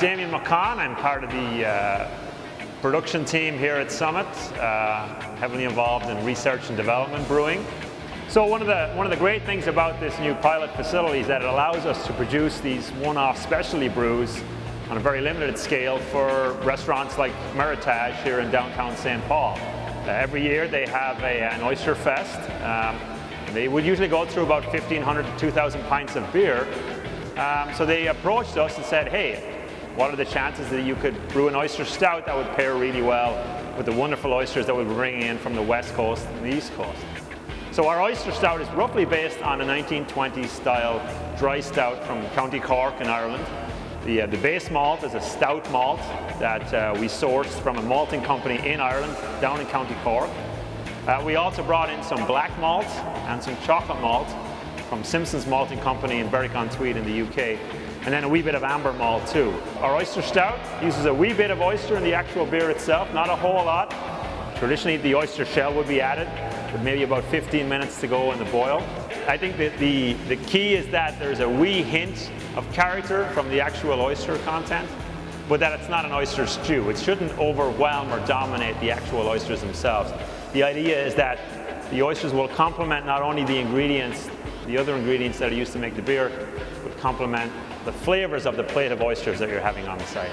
Damien McCann. I'm part of the production team here at Summit, heavily involved in research and development brewing. So one of the great things about this new pilot facility is that it allows us to produce these one-off specialty brews on a very limited scale for restaurants like Meritage here in downtown St. Paul. Every year they have an Oyster Fest. They would usually go through about 1,500 to 2,000 pints of beer. So they approached us and said, hey, what are the chances that you could brew an Oyster Stout that would pair really well with the wonderful oysters that we're bringing in from the West Coast and the East Coast? So our Oyster Stout is roughly based on a 1920s style dry stout from County Cork in Ireland. The base malt is a stout malt that we sourced from a malting company in Ireland, down in County Cork. We also brought in some black malt and some chocolate malt from Simpson's Malting Company in Berwick-on-Tweed in the UK, and then a wee bit of amber malt too. Our Oyster Stout uses a wee bit of oyster in the actual beer itself, not a whole lot. Traditionally the oyster shell would be added, with maybe about 15 minutes to go in the boil. I think that the key is that there's a wee hint of character from the actual oyster content, but that it's not an oyster stew. It shouldn't overwhelm or dominate the actual oysters themselves. The idea is that the oysters will complement not only the ingredients, the other ingredients that are used to make the beer, but complement the flavors of the plate of oysters that you're having on the site.